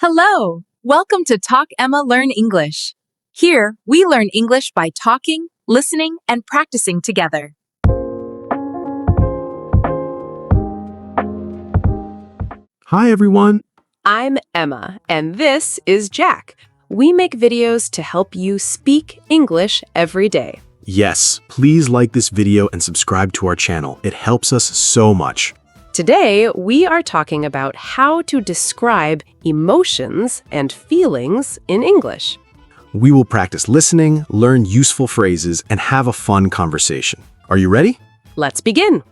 Hello! Welcome to Talk Emma Learn English. Here, we learn English by talking, listening, and practicing together. Hi, everyone. I'm Emma, and this is Jack. We make videos to help you speak English every day. Yes, please like this video and subscribe to our channel. It helps us so much. Today, we are talking about how to describe emotions and feelings in English. We will practice listening, learn useful phrases, and have a fun conversation. Are you ready? Let's begin.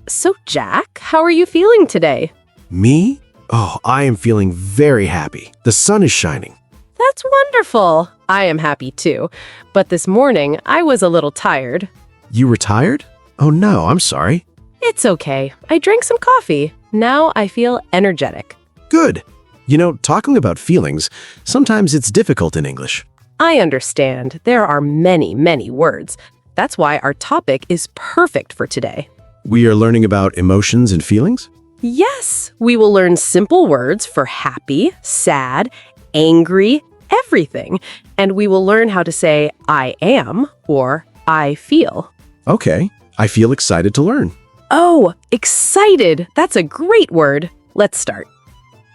So, Jack, how are you feeling today? Me? Oh, I am feeling very happy. The sun is shining. That's wonderful. I am happy too. But this morning, I was a little tired. You were tired? Oh no, I'm sorry. It's okay. I drank some coffee. Now I feel energetic. Good. You know, talking about feelings, sometimes it's difficult in English. I understand. There are many, many words. That's why our topic is perfect for today. We are learning about emotions and feelings? Yes, we will learn simple words for happy, sad, angry, everything. And we will learn how to say I am or I feel. Okay, I feel excited to learn. Oh, excited! That's a great word. Let's start.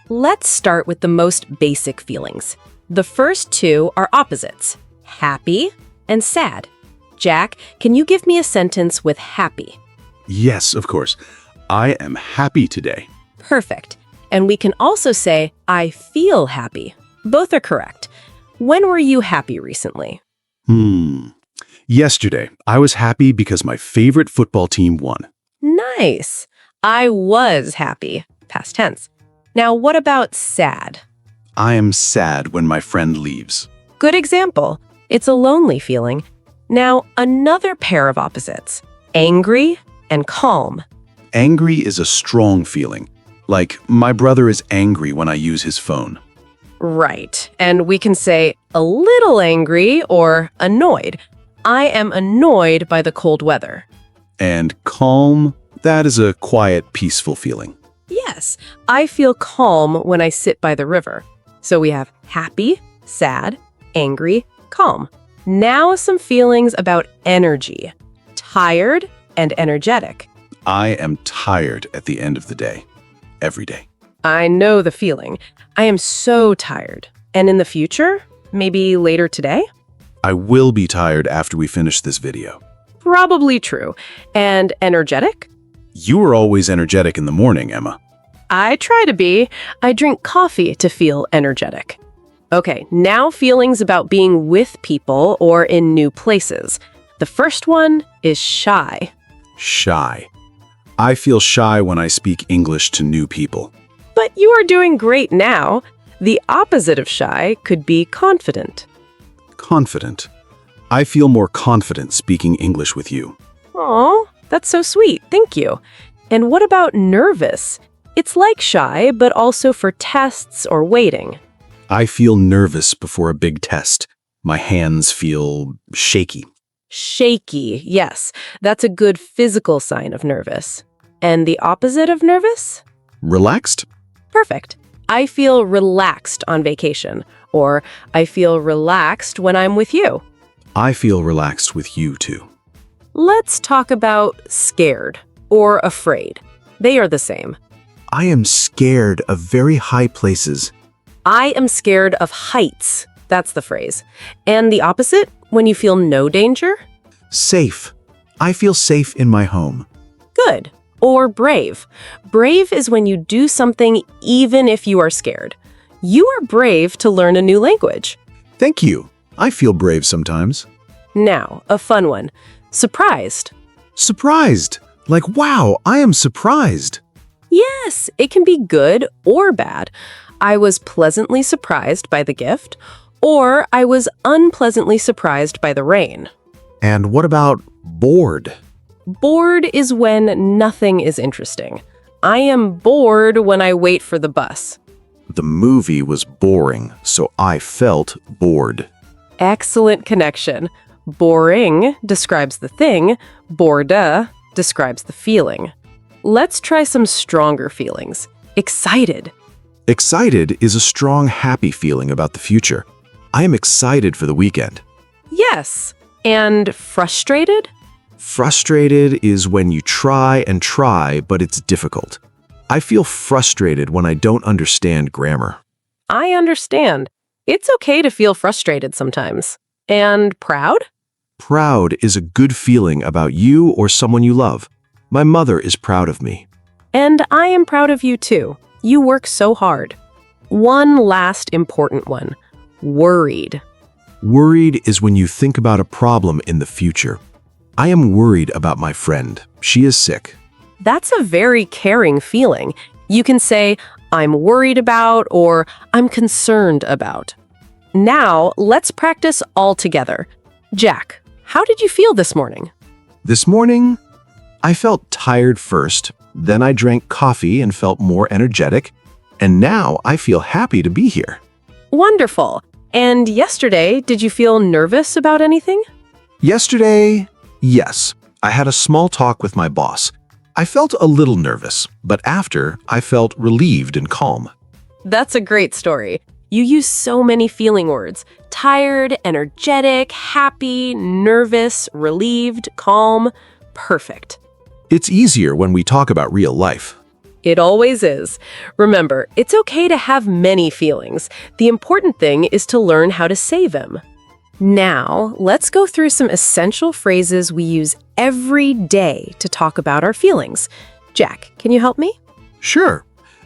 Let's start with the most basic feelings. The first two are opposites, happy and sad. Jack, can you give me a sentence with happy? Yes, of course. I am happy today. Perfect. And we can also say, I feel happy. Both are correct. When were you happy recently? Yesterday, I was happy because my favorite football team won. Nice. I was happy. Past tense. Now, what about sad? I am sad when my friend leaves. Good example. It's a lonely feeling. Now, another pair of opposites, angry and calm. Angry is a strong feeling. Like, my brother is angry when I use his phone. Right. And we can say a little angry or annoyed. I am annoyed by the cold weather. And calm, that is a quiet, peaceful feeling. Yes, I feel calm when I sit by the river. So we have happy, sad, angry, calm. Now some feelings about energy. Tired and energetic. I am tired at the end of the day. Every day. I know the feeling. I am so tired. And in the future? Maybe later today? I will be tired after we finish this video. Probably true. And energetic? You are always energetic in the morning, Emma. I try to be. I drink coffee to feel energetic. Okay, now feelings about being with people or in new places. The first one is shy. Shy. I feel shy when I speak English to new people. But you are doing great now. The opposite of shy could be confident. Confident. I feel more confident speaking English with you. Oh, that's so sweet. Thank you. And what about nervous? It's like shy, but also for tests or waiting. I feel nervous before a big test. My hands feel shaky. Shaky, yes. That's a good physical sign of nervous. And the opposite of nervous? Relaxed? Perfect. I feel relaxed on vacation, or I feel relaxed when I'm with you. I feel relaxed with you too. Let's talk about scared or afraid. They are the same. I am scared of very high places. I am scared of heights. That's the phrase. And the opposite, when you feel no danger? Safe. I feel safe in my home. Good. Or brave. Brave is when you do something even if you are scared. You are brave to learn a new language. Thank you. I feel brave sometimes. Now, a fun one. Surprised. Surprised. Like, wow, I am surprised. Yes, it can be good or bad. I was pleasantly surprised by the gift, or I was unpleasantly surprised by the rain. And what about bored? Bored is when nothing is interesting. I am bored when I wait for the bus. The movie was boring, so I felt bored. Excellent connection. Boring describes the thing, bored describes the feeling. Let's try some stronger feelings. Excited. Excited is a strong, happy feeling about the future. I am excited for the weekend. Yes. And frustrated? Frustrated is when you try and try, but it's difficult. I feel frustrated when I don't understand grammar. I understand. It's okay to feel frustrated sometimes. And proud? Proud is a good feeling about you or someone you love. My mother is proud of me. And I am proud of you too. You work so hard. One last important one. Worried. Worried is when you think about a problem in the future. I am worried about my friend. She is sick. That's a very caring feeling. You can say, I'm worried about, or I'm concerned about. Now, let's practice all together. Jack, how did you feel this morning? This morning, I felt tired first, then I drank coffee and felt more energetic, and now I feel happy to be here. Wonderful. And yesterday, did you feel nervous about anything? Yesterday, yes, I had a small talk with my boss. I felt a little nervous, but after, I felt relieved and calm. That's a great story. You use so many feeling words. Tired, energetic, happy, nervous, relieved, calm. Perfect. It's easier when we talk about real life. It always is. Remember, it's okay to have many feelings. The important thing is to learn how to say them. Now, let's go through some essential phrases we use every day to talk about our feelings. Jack, can you help me? Sure,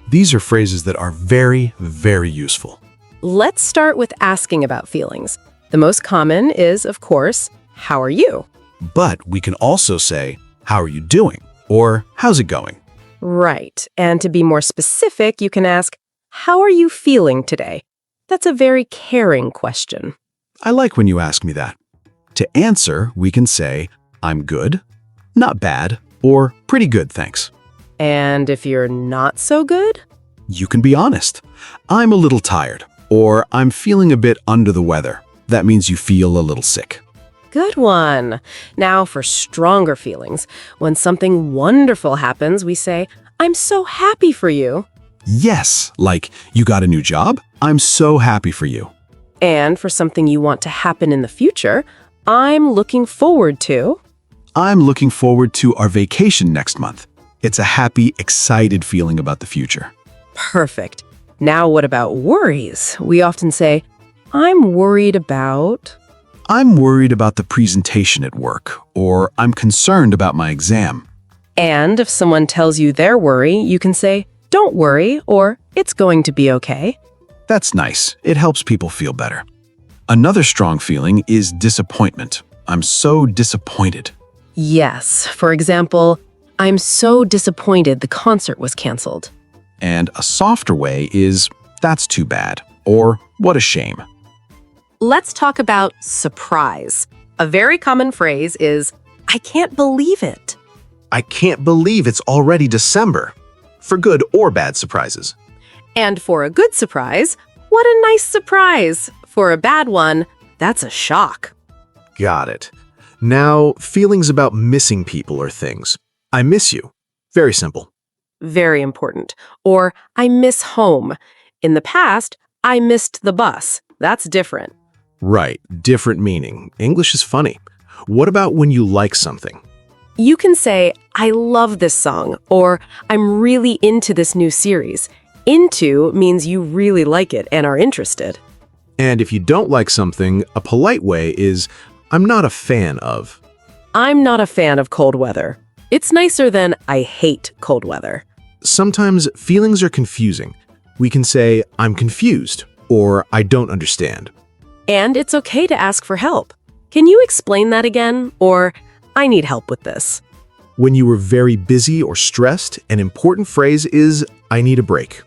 these are phrases that are very, very useful. Let's start with asking about feelings. The most common is, of course, how are you? But we can also say, how are you doing? Or how's it going? Right. And to be more specific, you can ask, how are you feeling today? That's a very caring question. I like when you ask me that. To answer, we can say, I'm good, not bad, or pretty good, thanks. And if you're not so good? You can be honest. I'm a little tired, or I'm feeling a bit under the weather. That means you feel a little sick. Good one. Now for stronger feelings. When something wonderful happens, we say, I'm so happy for you. Yes, like you got a new job? I'm so happy for you. And for something you want to happen in the future, I'm looking forward to. I'm looking forward to our vacation next month. It's a happy, excited feeling about the future. Perfect. Now what about worries? We often say, I'm worried about... I'm worried about the presentation at work, or I'm concerned about my exam. And if someone tells you their worry, you can say, don't worry, or it's going to be okay. That's nice. It helps people feel better. Another strong feeling is disappointment. I'm so disappointed. Yes. For example, I'm so disappointed the concert was canceled. And a softer way is, that's too bad, or what a shame. Let's talk about surprise. A very common phrase is, I can't believe it. I can't believe it's already December. For good or bad surprises. And for a good surprise, what a nice surprise. For a bad one, that's a shock. Got it. Now, feelings about missing people or things. I miss you. Very simple. Very important. Or, I miss home. In the past, I missed the bus. That's different. Right, different meaning. English is funny. What about when you like something? You can say, I love this song, or I'm really into this new series. Into means you really like it and are interested. And if you don't like something, a polite way is, I'm not a fan of. I'm not a fan of cold weather. It's nicer than I hate cold weather. Sometimes feelings are confusing. We can say, I'm confused, or I don't understand. And it's okay to ask for help. Can you explain that again? Or, I need help with this. When you were very busy or stressed, an important phrase is, I need a break.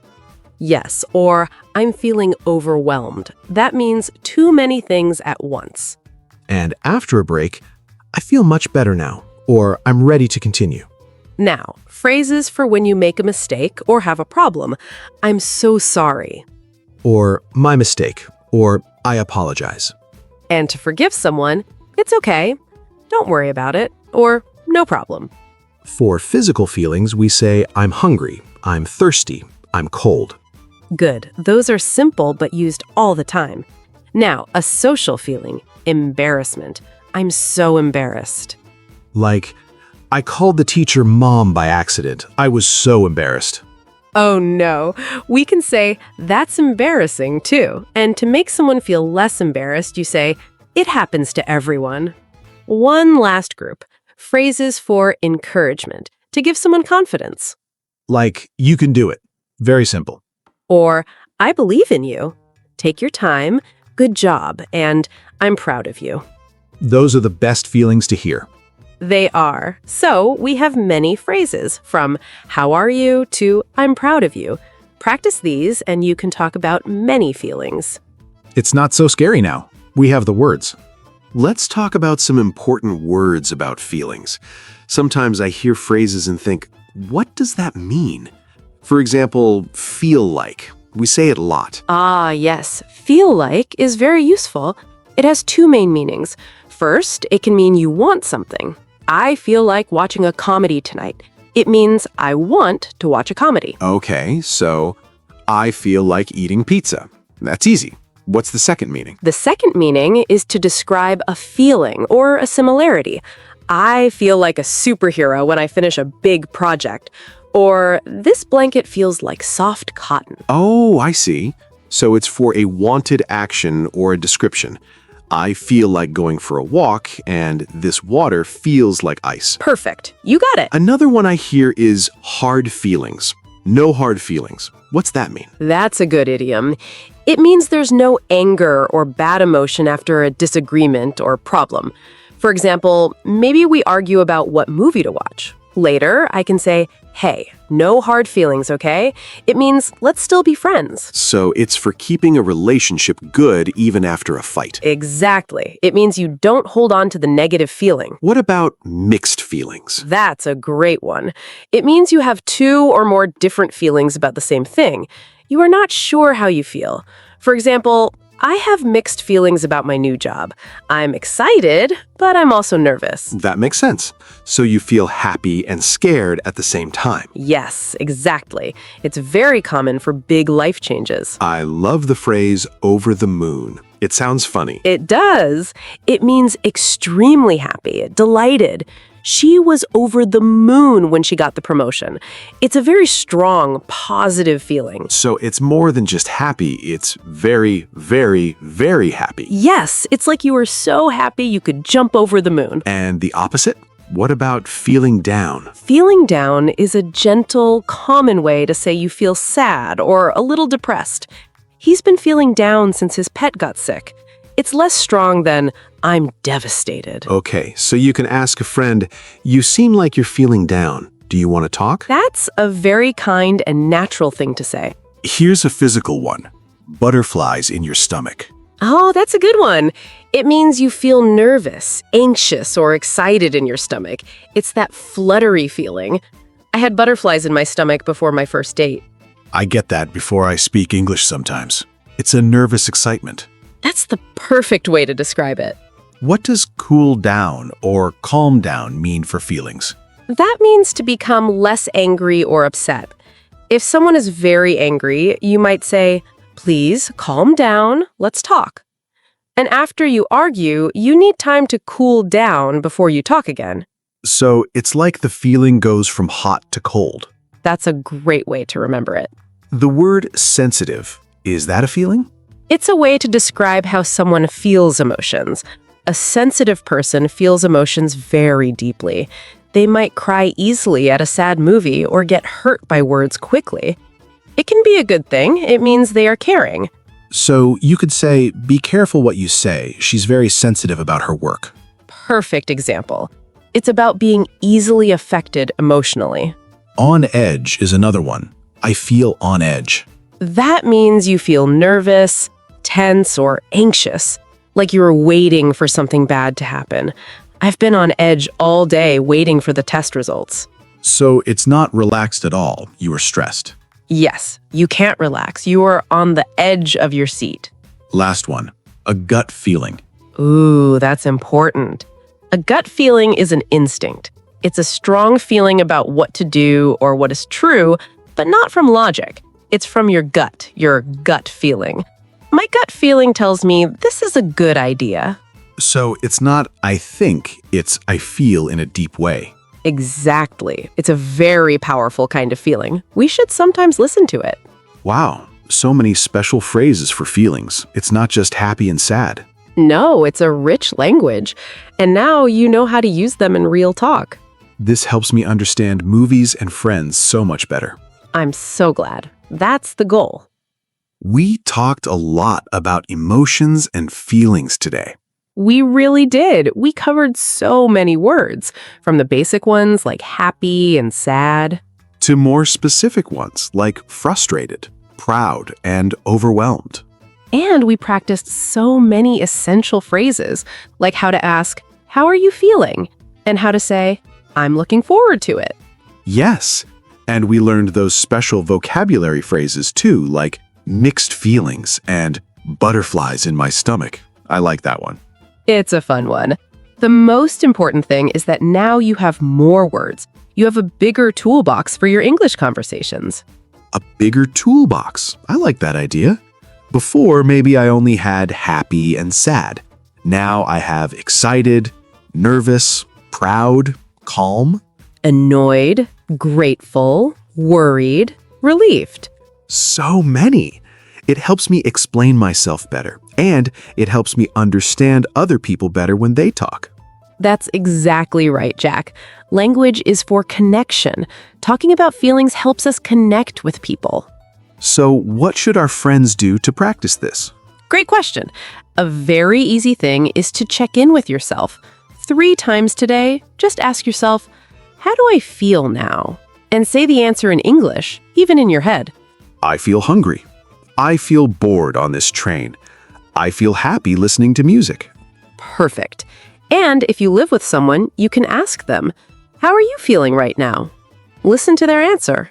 Yes, or I'm feeling overwhelmed. That means too many things at once. And after a break, I feel much better now, or I'm ready to continue. Now, phrases for when you make a mistake or have a problem. I'm so sorry. Or my mistake, or I apologize. And to forgive someone, it's okay. Don't worry about it, or no problem. For physical feelings, we say, I'm hungry, I'm thirsty, I'm cold. Good. Those are simple but used all the time. Now, a social feeling, embarrassment. I'm so embarrassed. Like, I called the teacher mom by accident. I was so embarrassed. Oh no, we can say, that's embarrassing too. And to make someone feel less embarrassed, you say, it happens to everyone. One last group, phrases for encouragement, to give someone confidence. Like, you can do it. Very simple. Or, I believe in you. Take your time, good job, and I'm proud of you. Those are the best feelings to hear. They are. So we have many phrases from how are you to I'm proud of you. Practice these and you can talk about many feelings. It's not so scary now. We have the words. Let's talk about some important words about feelings. Sometimes I hear phrases and think, what does that mean? For example, feel like. We say it a lot. Ah, yes. Feel like is very useful. It has two main meanings. First, it can mean you want something. I feel like watching a comedy tonight. It means I want to watch a comedy. Okay, so I feel like eating pizza. That's easy. What's the second meaning? The second meaning is to describe a feeling or a similarity. I feel like a superhero when I finish a big project. Or this blanket feels like soft cotton. Oh, I see. So it's for a wanted action or a description. I feel like going for a walk, and this water feels like ice. Perfect. You got it. Another one I hear is hard feelings. No hard feelings. What's that mean? That's a good idiom. It means there's no anger or bad emotion after a disagreement or problem. For example, maybe we argue about what movie to watch. Later, I can say, hey, no hard feelings, okay? It means let's still be friends. So it's for keeping a relationship good even after a fight. Exactly. It means you don't hold on to the negative feeling. What about mixed feelings? That's a great one. It means you have two or more different feelings about the same thing. You are not sure how you feel. For example, I have mixed feelings about my new job. I'm excited, but I'm also nervous. That makes sense. So you feel happy and scared at the same time. Yes, exactly. It's very common for big life changes. I love the phrase over the moon. It sounds funny. It does. It means extremely happy, delighted. She was over the moon when she got the promotion. It's a very strong, positive feeling. So it's more than just happy. It's very, very, very happy. Yes, it's like you were so happy you could jump over the moon. And the opposite? What about feeling down? Feeling down is a gentle, common way to say you feel sad or a little depressed. He's been feeling down since his pet got sick. It's less strong than, I'm devastated. Okay, so you can ask a friend, you seem like you're feeling down. Do you want to talk? That's a very kind and natural thing to say. Here's a physical one. Butterflies in your stomach. Oh, that's a good one. It means you feel nervous, anxious, or excited in your stomach. It's that fluttery feeling. I had butterflies in my stomach before my first date. I get that before I speak English sometimes. It's a nervous excitement. That's the perfect way to describe it. What does cool down or calm down mean for feelings? That means to become less angry or upset. If someone is very angry, you might say, please calm down, let's talk. And after you argue, you need time to cool down before you talk again. So it's like the feeling goes from hot to cold. That's a great way to remember it. The word sensitive, is that a feeling? It's a way to describe how someone feels emotions. A sensitive person feels emotions very deeply. They might cry easily at a sad movie or get hurt by words quickly. It can be a good thing. It means they are caring. So you could say, be careful what you say. She's very sensitive about her work. Perfect example. It's about being easily affected emotionally. On edge is another one. I feel on edge. That means you feel nervous, tense, or anxious, like you're waiting for something bad to happen. I've been on edge all day waiting for the test results. So it's not relaxed at all. You are stressed. Yes, you can't relax. You are on the edge of your seat. Last one, a gut feeling. Ooh, that's important. A gut feeling is an instinct. It's a strong feeling about what to do or what is true, but not from logic. It's from your gut feeling. My gut feeling tells me this is a good idea. So it's not I think, it's I feel in a deep way. Exactly. It's a very powerful kind of feeling. We should sometimes listen to it. Wow, so many special phrases for feelings. It's not just happy and sad. No, it's a rich language. And now you know how to use them in real talk. This helps me understand movies and friends so much better. I'm so glad. That's the goal. We talked a lot about emotions and feelings today. We really did. We covered so many words, from the basic ones like happy and sad. To more specific ones like frustrated, proud, and overwhelmed. And we practiced so many essential phrases, like how to ask, "How are you feeling?" and how to say, "I'm looking forward to it." Yes, and we learned those special vocabulary phrases too, like mixed feelings and butterflies in my stomach. I like that one. It's a fun one. The most important thing is that now you have more words. You have a bigger toolbox for your English conversations. A bigger toolbox. I like that idea. Before, maybe I only had happy and sad. Now I have excited, nervous, proud, calm. Annoyed, grateful, worried, relieved. So many. It helps me explain myself better, and it helps me understand other people better when they talk. That's exactly right, Jack. Language is for connection. Talking about feelings helps us connect with people. So what should our friends do to practice this? Great question. A very easy thing is to check in with yourself. 3 times today, just ask yourself, "How do I feel now?" And say the answer in English, even in your head. I feel hungry. I feel bored on this train. I feel happy listening to music. Perfect. And if you live with someone, you can ask them, "How are you feeling right now?" Listen to their answer.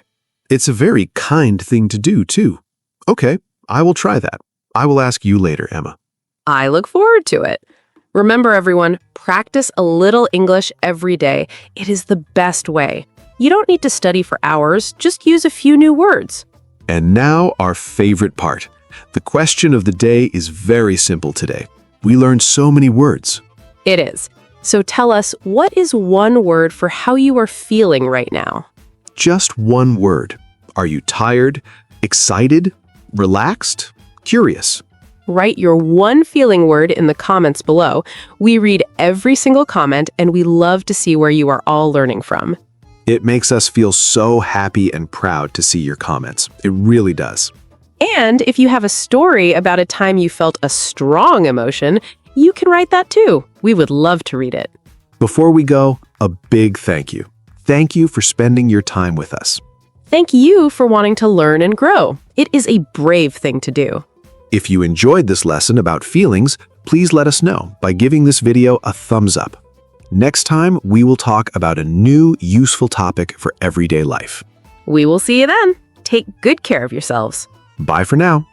It's a very kind thing to do, too. Okay, I will try that. I will ask you later, Emma. I look forward to it. Remember, everyone, practice a little English every day. It is the best way. You don't need to study for hours, just use a few new words. And now our favorite part. The question of the day is very simple today. We learned so many words. It is. So tell us, what is one word for how you are feeling right now? Just one word. Are you tired, excited, relaxed, curious? Write your one feeling word in the comments below. We read every single comment, and we love to see where you are all learning from. It makes us feel so happy and proud to see your comments. It really does. And if you have a story about a time you felt a strong emotion, you can write that too. We would love to read it. Before we go, a big thank you. Thank you for spending your time with us. Thank you for wanting to learn and grow. It is a brave thing to do. If you enjoyed this lesson about feelings, please let us know by giving this video a thumbs up. Next time, we will talk about a new, useful topic for everyday life. We will see you then. Take good care of yourselves. Bye for now.